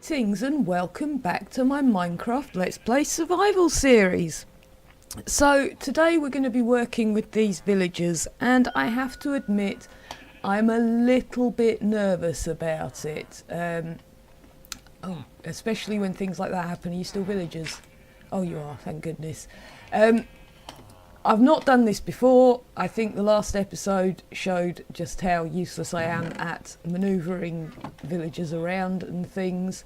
Greetings and welcome back to my Minecraft Let's Play Survival series. So today we're going to be working with these villagers, and I have to admit I'm a little bit nervous about it. Especially when things like that happen. Are you still villagers? Oh, you are, thank goodness. I've not done this before. I think the last episode showed just how useless I am at manoeuvring villagers around and things.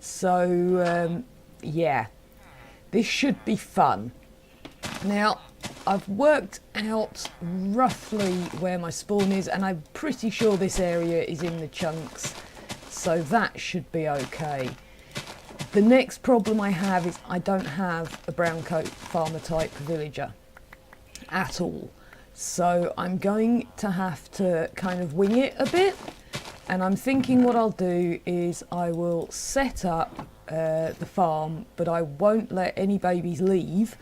So, yeah, this should be fun. Now, I've worked out roughly where my spawn is, and I'm pretty sure this area is in the chunks, so that should be okay. The next problem I have is I don't have a brown coat farmer type villager at all, so I'm going to have to kind of wing it a bit, and I'm thinking what I'll do is I will set up the farm, but I won't let any babies leave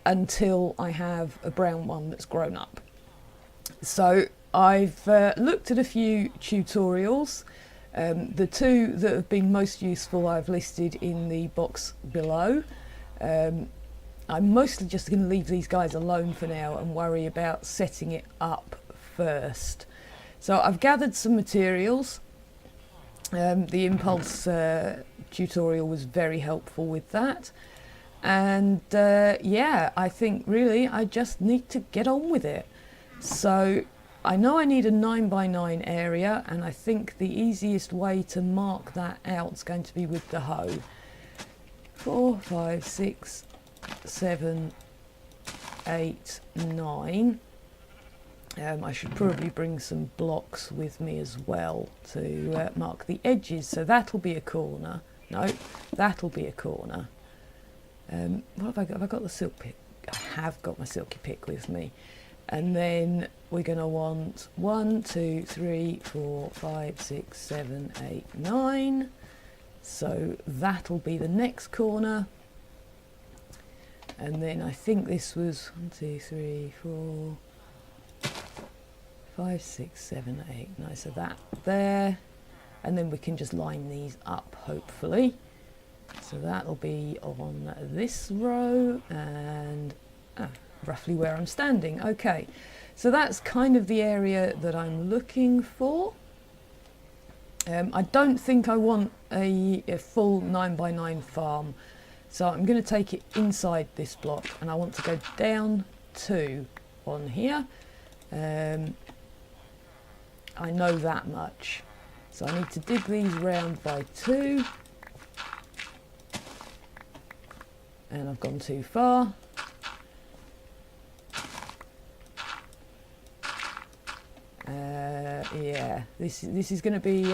until I have a brown one that's grown up. So I've looked at a few tutorials. The two that have been most useful I've listed in the box below. I'm mostly just going to leave these guys alone for now and worry about setting it up first. So I've gathered some materials. The impulse tutorial was very helpful with that. And yeah, I think really I just need to get on with it. So I know I need a 9x9 area, and I think the easiest way to mark that out is going to be with the hoe. 4, 5, 6, 7, 8, 9. I should probably bring some blocks with me as well to mark the edges. So that'll be a corner. No, that'll be a corner. What have I got? Have I got the silk pick? I have got my silky pick with me. And then we're going to want 1, 2, 3, 4, 5, 6, 7, 8, 9. So that'll be the next corner. And then I think this was 1, 2, 3, 4, 5, 6, 7, 8, 9. So that there. And then we can just line these up, hopefully. So that'll be on this row and roughly where I'm standing. Okay, so that's kind of the area that I'm looking for. I don't think I want a full 9x9 farm, so I'm going to take it inside this block, and I want to go down 2 on here. I know that much, so I need to dig these round by 2. And I've gone too far. Yeah, this is going to be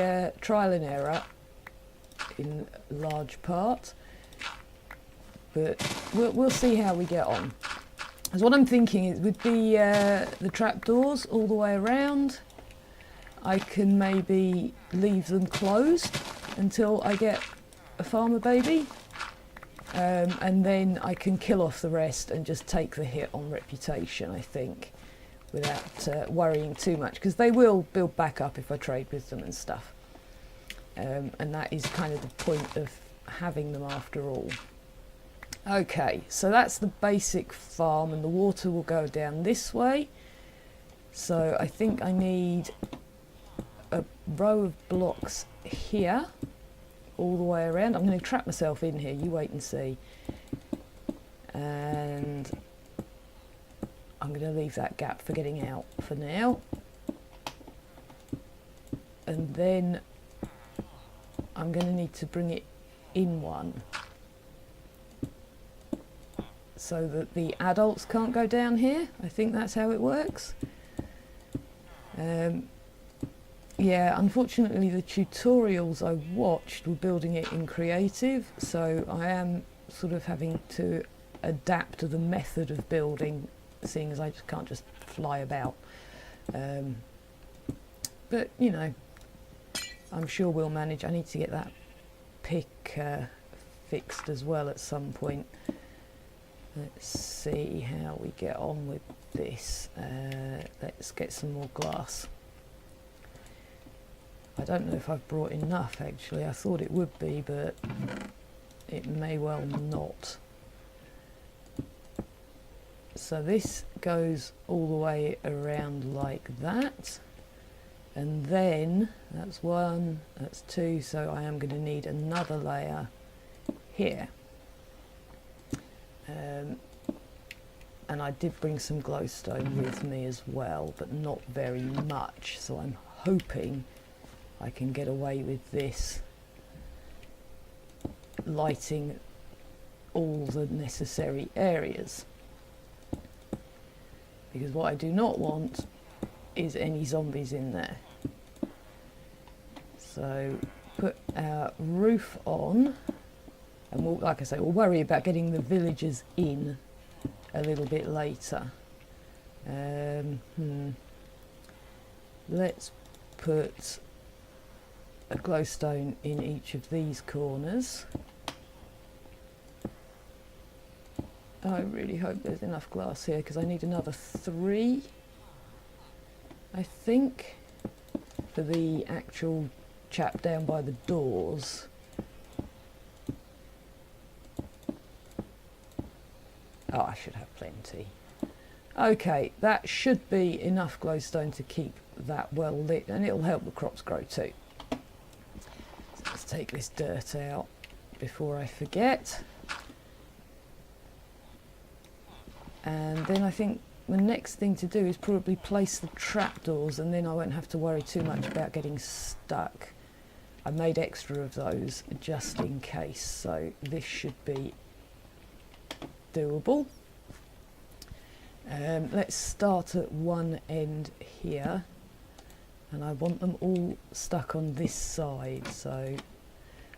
trial and error in large part, but we'll see how we get on. As what I'm thinking is with the trapdoors all the way around, I can maybe leave them closed until I get a farmer baby. And then I can kill off the rest and just take the hit on reputation, I think, without worrying too much, because they will build back up if I trade with them and stuff. And that is kind of the point of having them after all. Okay, so that's the basic farm, and the water will go down this way. So I think I need a row of blocks here all the way around. I'm going to trap myself in here, you wait and see. And I'm going to leave that gap for getting out for now. And then I'm going to need to bring it in one, so that the adults can't go down here. I think that's how it works. Yeah, unfortunately the tutorials I watched were building it in creative, so I am sort of having to adapt to the method of building, seeing as I just can't just fly about. But, you know, I'm sure we'll manage. I need to get that pick fixed as well at some point. Let's see how we get on with this. Let's get some more glass. I don't know if I've brought enough actually. I thought it would be, but it may well not. So this goes all the way around like that, and then that's 1, that's 2, so I am going to need another layer here. And I did bring some glowstone with me as well, but not very much, so I'm hoping I can get away with this lighting all the necessary areas. Because what I do not want is any zombies in there. So put our roof on, and we'll, like I say, we'll worry about getting the villagers in a little bit later. Let's put a glowstone in each of these corners. I really hope there's enough glass here, because I need another 3, I think, for the actual chap down by the doors. Oh, I should have plenty. Okay, that should be enough glowstone to keep that well lit, and it'll help the crops grow too. So let's take this dirt out before I forget. And then I think the next thing to do is probably place the trapdoors, and then I won't have to worry too much about getting stuck. I made extra of those just in case, so this should be doable. Let's start at one end here, and I want them all stuck on this side, so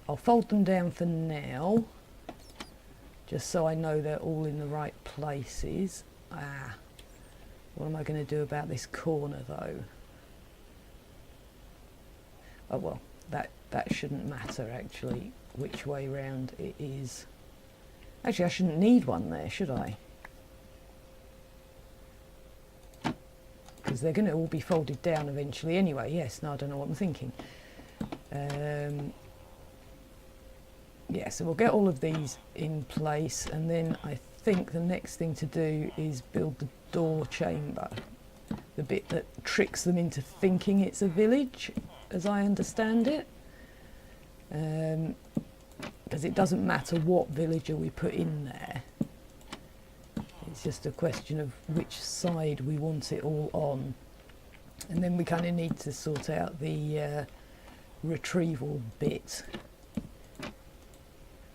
I'll fold them down for now, just so I know they're all in the right places. What am I going to do about this corner though? Oh well, that shouldn't matter actually, which way round it is. Actually, I shouldn't need one there, should I? Because they're going to all be folded down eventually anyway. Yes, no, I don't know what I'm thinking. Yeah, so we'll get all of these in place, and then I think the next thing to do is build the door chamber, the bit that tricks them into thinking it's a village, as I understand it. Because it doesn't matter what villager we put in there. It's just a question of which side we want it all on. And then we kind of need to sort out the retrieval bit.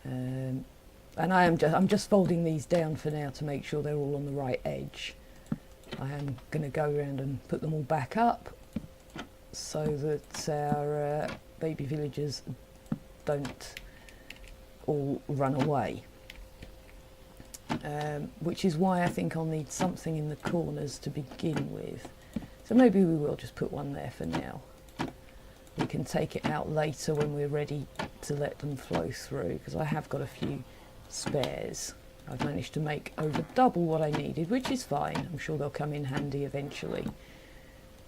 And I'm just folding these down for now to make sure they're all on the right edge. I am going to go around and put them all back up so that our baby villagers don't all run away. Which is why I think I'll need something in the corners to begin with. So maybe we will just put one there for now. We can take it out later when we're ready to let them flow through, because I have got a few spares. I've managed to make over double what I needed, which is fine. I'm sure they'll come in handy eventually.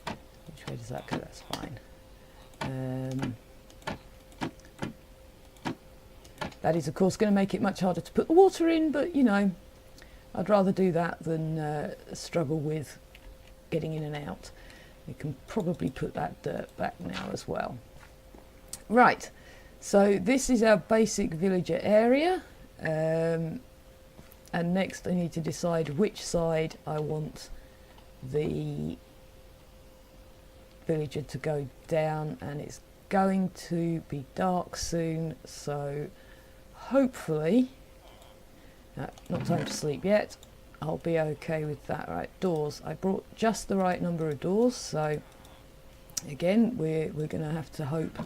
Which way does that go? That's fine. That is of course going to make it much harder to put the water in, but you know, I'd rather do that than struggle with getting in and out. We can probably put that dirt back now as well. Right, so this is our basic villager area, and next I need to decide which side I want the villager to go down, and it's going to be dark soon, so hopefully, not time to sleep yet, I'll be okay with that. Right, doors. I brought just the right number of doors, so again we're going to have to hope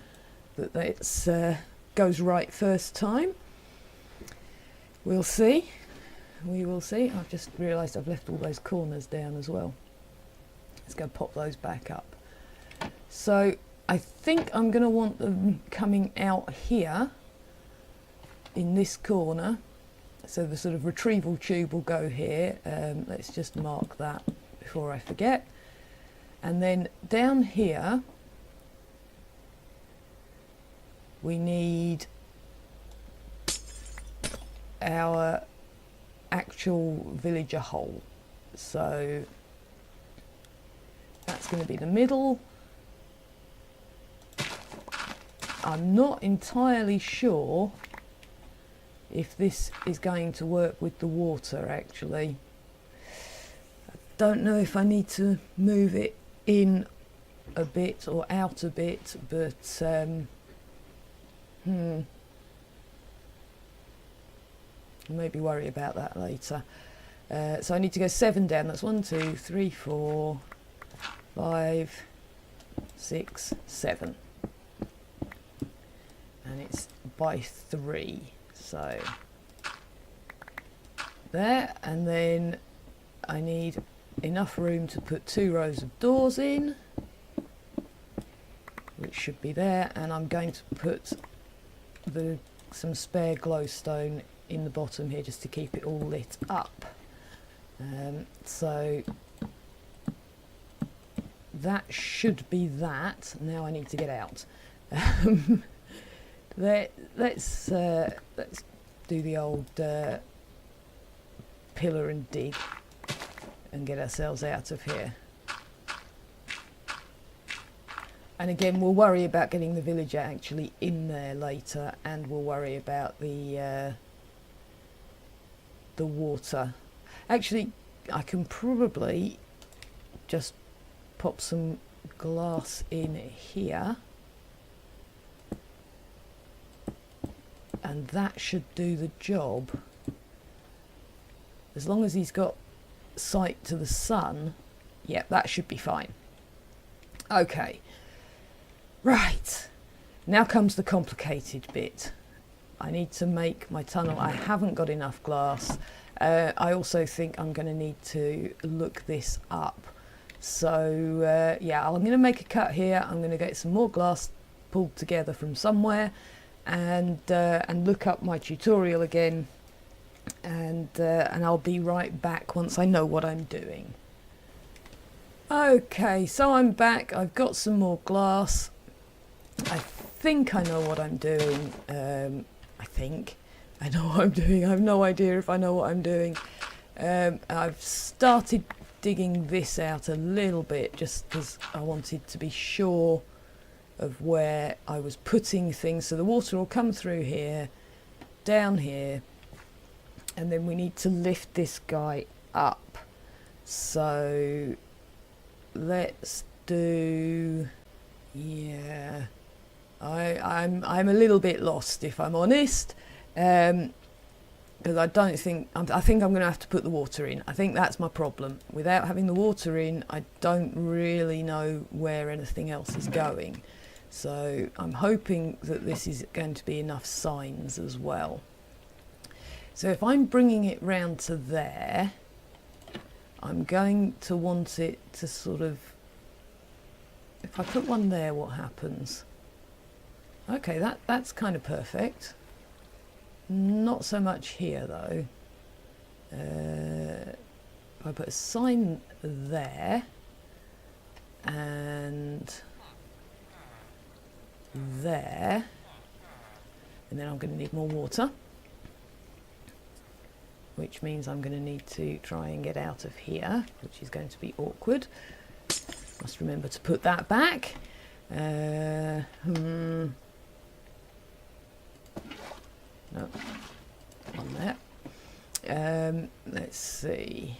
that it goes right first time. We'll see. We will see. I've just realised I've left all those corners down as well. Let's go pop those back up. So I think I'm going to want them coming out here in this corner. So the sort of retrieval tube will go here. Let's just mark that before I forget. And then down here, we need our actual villager hole. So that's going to be the middle. I'm not entirely sure if this is going to work with the water, actually. I don't know if I need to move it in a bit or out a bit, but maybe worry about that later. So I need to go 7 down. That's 1, 2, 3, 4, 5, 6, 7. And it's by 3. So there, and then I need enough room to put 2 rows of doors in, which should be there, and I'm going to put some spare glowstone in the bottom here just to keep it all lit up. So that should be that. Now I need to get out. Let's do the old pillar and dig and get ourselves out of here. And again, we'll worry about getting the villager actually in there later, and we'll worry about the water. Actually, I can probably just pop some glass in here, and that should do the job. As long as he's got sight to the sun, yeah, that should be fine. Okay, right, now comes the complicated bit. I need to make my tunnel. I haven't got enough glass. I also think I'm going to need to look this up. So yeah, I'm going to make a cut here. I'm going to get some more glass pulled together from somewhere, and look up my tutorial again, and I'll be right back once I know what I'm doing. Okay, so I'm back. I've got some more glass. I think I know what I'm doing. I think I know what I'm doing. I have no idea if I know what I'm doing. I've started digging this out a little bit just because I wanted to be sure of where I was putting things. So the water will come through here, down here, and then we need to lift this guy up. So let's do, yeah, I'm a little bit lost, if I'm honest, because I think I'm going to have to put the water in. I think that's my problem. Without having the water in, I don't really know where anything else is going. So I'm hoping that this is going to be enough signs as well. So if I'm bringing it round to there, I'm going to want it to sort of, if I put one there, what happens? Okay, that's kind of perfect. Not so much here though. If I put a sign there and there, and then I'm going to need more water, which means I'm going to need to try and get out of here, which is going to be awkward. Must remember to put that back. No, on there. Let's see.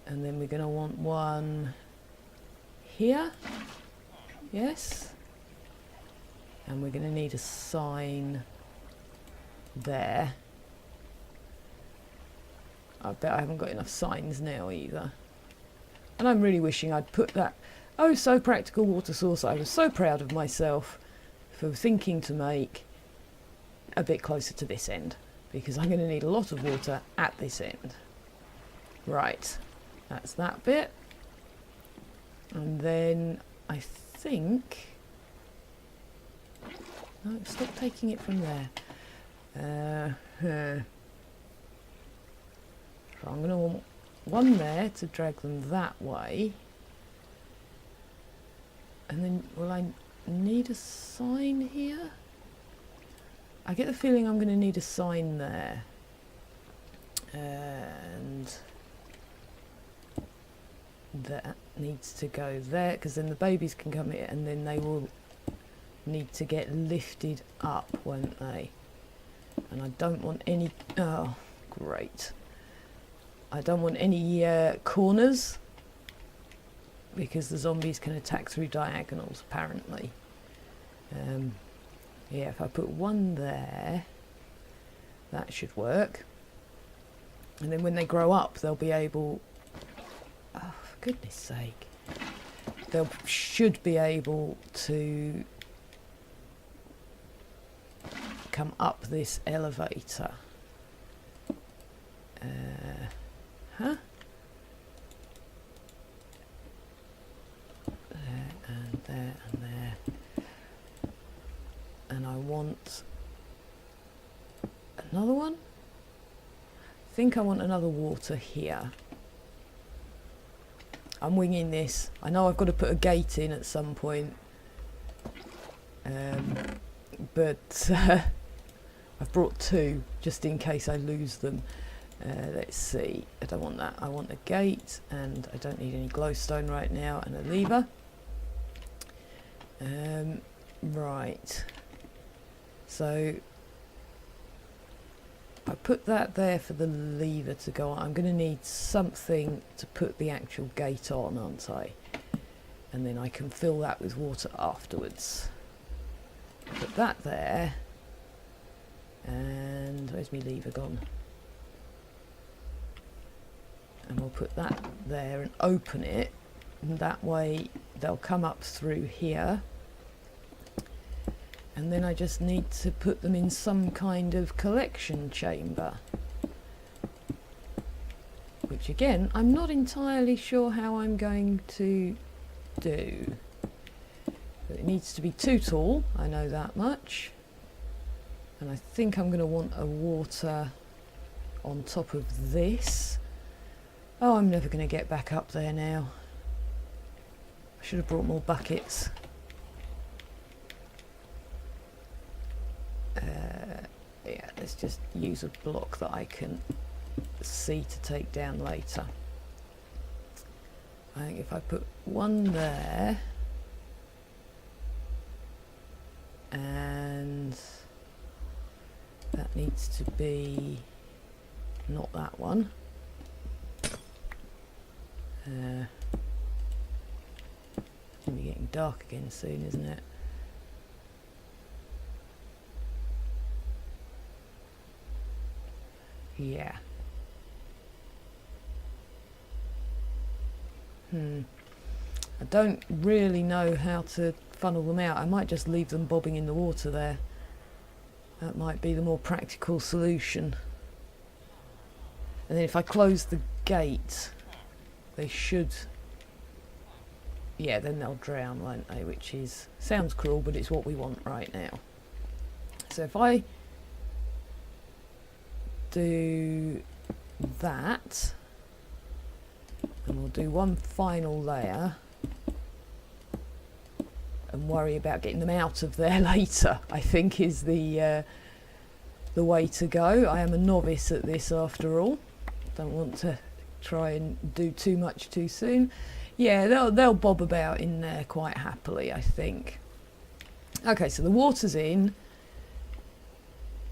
And then we're going to want one here. Yes. And we're going to need a sign there. I bet I haven't got enough signs now either. And I'm really wishing I'd put that oh so practical water source I was so proud of myself for thinking to make a bit closer to this end, because I'm going to need a lot of water at this end. Right, that's that bit. And then I think, no, stop taking it from there. So I'm going to want one there to drag them that way. And then, will I need a sign here? I get the feeling I'm going to need a sign there. And that needs to go there, because then the babies can come here and then they will need to get lifted up, won't they? And I don't want any... oh, great. I don't want any corners, because the zombies can attack through diagonals, apparently. Yeah, if I put one there, that should work. And then when they grow up, they'll be able... oh, for goodness sake. They should be able to come up this elevator. Huh? There and there and there. And I want another one. I think I want another water here. I'm winging this. I know I've got to put a gate in at some point. But I've brought two just in case I lose them. Let's see. I don't want that. I want a gate, and I don't need any glowstone right now, and a lever. Right. So I put that there for the lever to go on. I'm going to need something to put the actual gate on, aren't I? And then I can fill that with water afterwards. Put that there. And where's my lever gone? And we'll put that there and open it. And that way they'll come up through here. And then I just need to put them in some kind of collection chamber. Which again, I'm not entirely sure how I'm going to do. But it needs to be too tall, I know that much. And I think I'm going to want a water on top of this. Oh, I'm never going to get back up there now. I should have brought more buckets. Yeah, let's just use a block that I can see to take down later. I think if I put one there, and that needs to be not that one. It's going to be getting dark again soon, isn't it? Yeah. I don't really know how to funnel them out. I might just leave them bobbing in the water there. That might be the more practical solution. And then if I close the gate, they should... yeah, then they'll drown, won't they? Which is... sounds cruel, but it's what we want right now. So if I do that, and we'll do one final layer and worry about getting them out of there later, I think is the way to go. I am a novice at this after all. Don't want to try and do too much too soon. Yeah, they'll bob about in there quite happily, I think. Okay, so the water's in.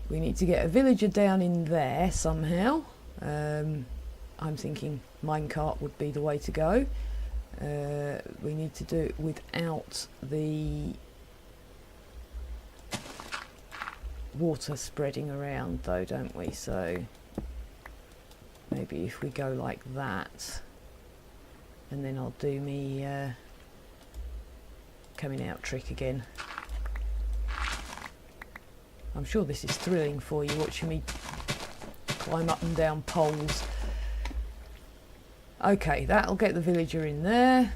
We need to get a villager down in there somehow. I'm thinking minecart would be the way to go. We need to do it without the water spreading around though, don't we? So maybe if we go like that, and then I'll do me coming out trick again. I'm sure this is thrilling for you, watching me climb up and down poles. Okay, that'll get the villager in there.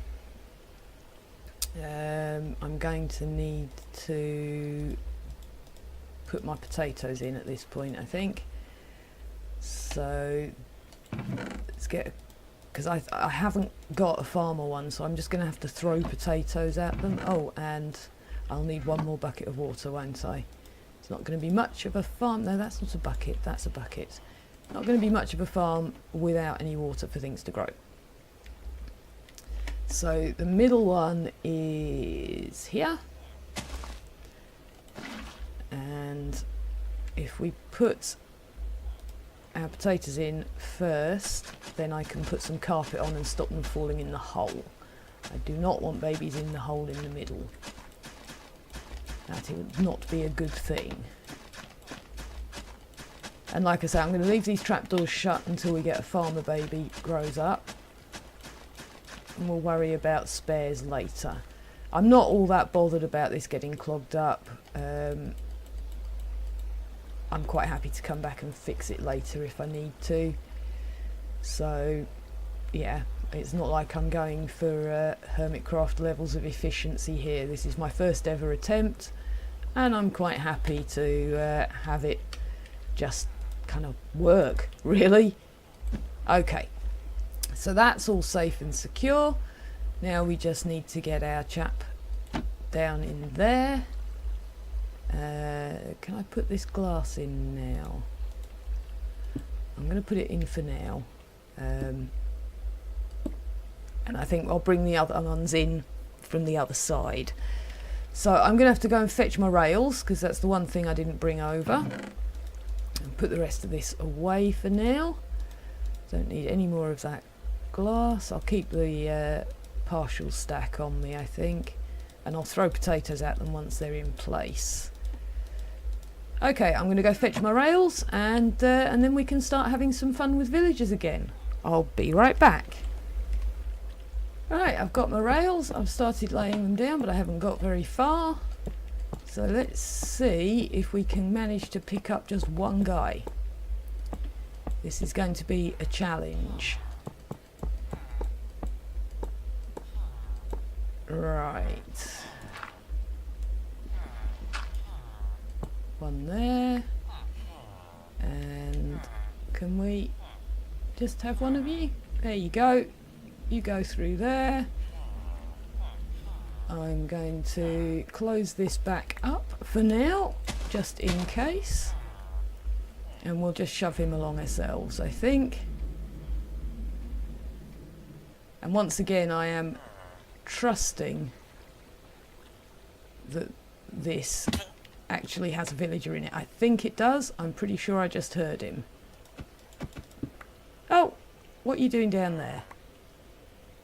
I'm going to need to put my potatoes in at this point, I think. So let's get, because I haven't got a farmer one, so I'm just going to have to throw potatoes at them. Oh, and I'll need one more bucket of water, won't I? It's not going to be much of a farm. No, that's not a bucket. That's a bucket. Not going to be much of a farm without any water for things to grow. So the middle one is here. And if we put our potatoes in first, then I can put some carpet on and stop them falling in the hole. I do not want babies in the hole in the middle. That would not be a good thing. And like I say, I'm going to leave these trapdoors shut until we get a farmer baby grows up. And we'll worry about spares later. I'm not all that bothered about this getting clogged up. I'm quite happy to come back and fix it later if I need to. So, yeah, it's not like I'm going for Hermitcraft levels of efficiency here. This is my first ever attempt, and I'm quite happy to have it just kind of work, really. Okay, so that's all safe and secure. Now we just need to get our chap down in there. Can I put this glass in now? I'm going to put it in for now. And I think I'll bring the other ones in from the other side. So I'm going to have to go and fetch my rails, because that's the one thing I didn't bring over. And put the rest of this away for now. Don't need any more of that glass. I'll keep the partial stack on me, I think. And I'll throw potatoes at them once they're in place. Okay, I'm going to go fetch my rails, and then we can start having some fun with villagers again. I'll be right back. Right, I've got my rails. I've started laying them down, but I haven't got very far. So let's see if we can manage to pick up just one guy. This is going to be a challenge. Right. One there. And can we just have one of you? There you go. You go through there. I'm going to close this back up for now, just in case. And we'll just shove him along ourselves, I think. And once again, I am trusting that this actually has a villager in it. I think it does. I'm pretty sure I just heard him. Oh, what are you doing down there?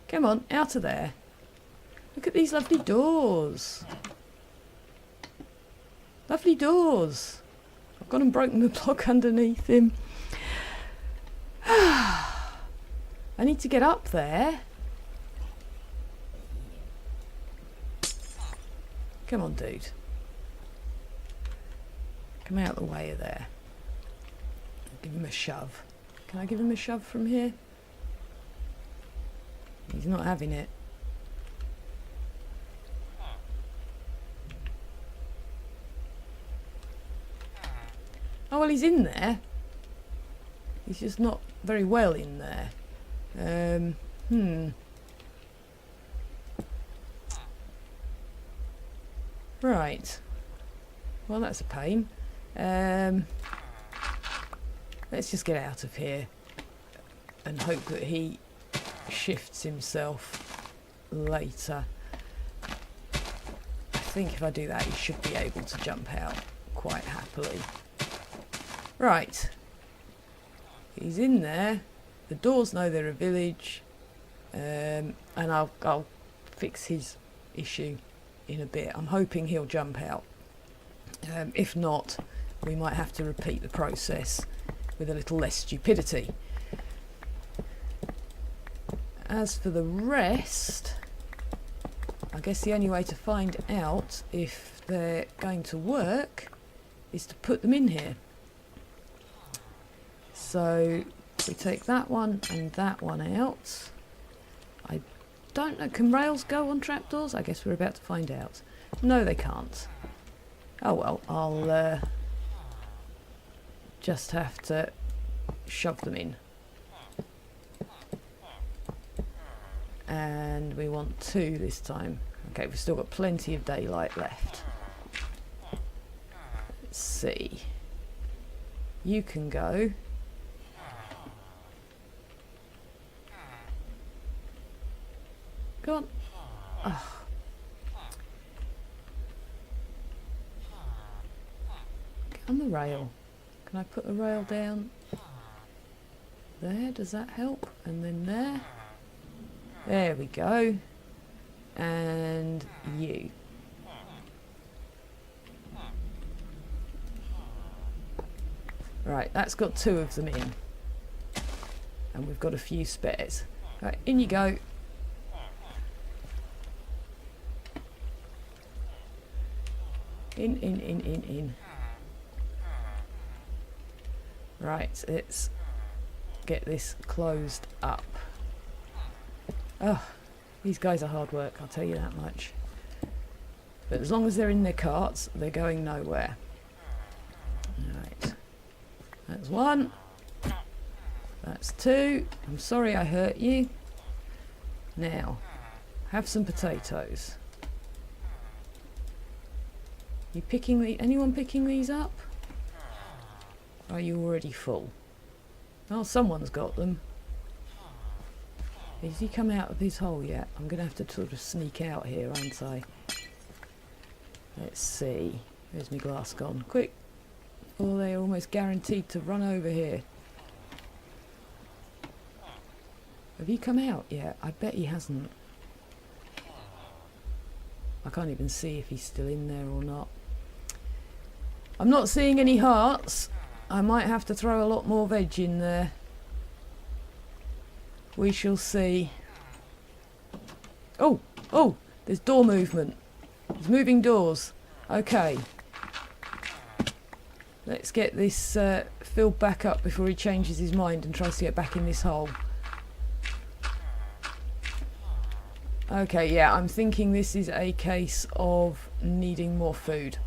Come on, out of there. Look at these lovely doors. Lovely doors. I've gone and broken the block underneath him. I need to get up there. Come on, dude. Come out the way of there. Give him a shove. Can I give him a shove from here? He's not having it. Oh, well, he's in there. He's just not very well in there. Right. Well, that's a pain. Let's just get out of here and hope that he shifts himself later. I think if I do that, he should be able to jump out quite happily. Right. He's in there. The doors know they're a village. And I'll fix his issue in a bit. I'm hoping he'll jump out. If not, we might have to repeat the process with a little less stupidity. As for the rest, I guess the only way to find out if they're going to work is to put them in here. So we take that one and that one out. I don't know, can rails go on trapdoors? I guess we're about to find out. No, they can't. Oh well, I'll just have to shove them in. And we want 2 this time. Okay, we've still got plenty of daylight left. Let's see. You can go. Go on. Oh. Get on the rail. Can I put a rail down there? Does that help? And then there. There we go. And you. Right, that's got 2 of them in. And we've got a few spares. Right, in you go. In. Right, let's get this closed up. Oh, these guys are hard work, I'll tell you that much. But as long as they're in their carts, they're going nowhere. Right. That's 1. That's 2. I'm sorry I hurt you. Now, have some potatoes. You picking anyone picking these up? Are you already full? Oh, someone's got them. Has he come out of his hole yet? I'm going to have to sort of sneak out here, aren't I? Let's see. Where's my glass gone? Quick! Or they're almost guaranteed to run over here. Have you come out yet? I bet he hasn't. I can't even see if he's still in there or not. I'm not seeing any hearts. I might have to throw a lot more veg in there. We shall see. Oh! Oh! There's door movement. There's moving doors. Okay. Let's get this filled back up before he changes his mind and tries to get back in this hole. Okay, yeah, I'm thinking this is a case of needing more food.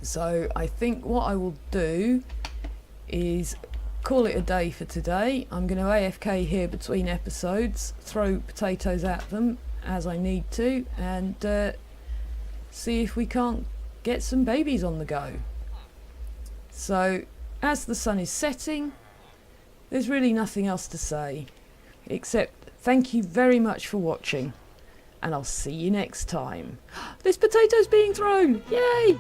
So I think what I will do is call it a day for today. I'm going to AFK here between episodes, throw potatoes at them as I need to, and see if we can't get some babies on the go. So as the sun is setting, there's really nothing else to say except thank you very much for watching, and I'll see you next time. This potato's being thrown! Yay!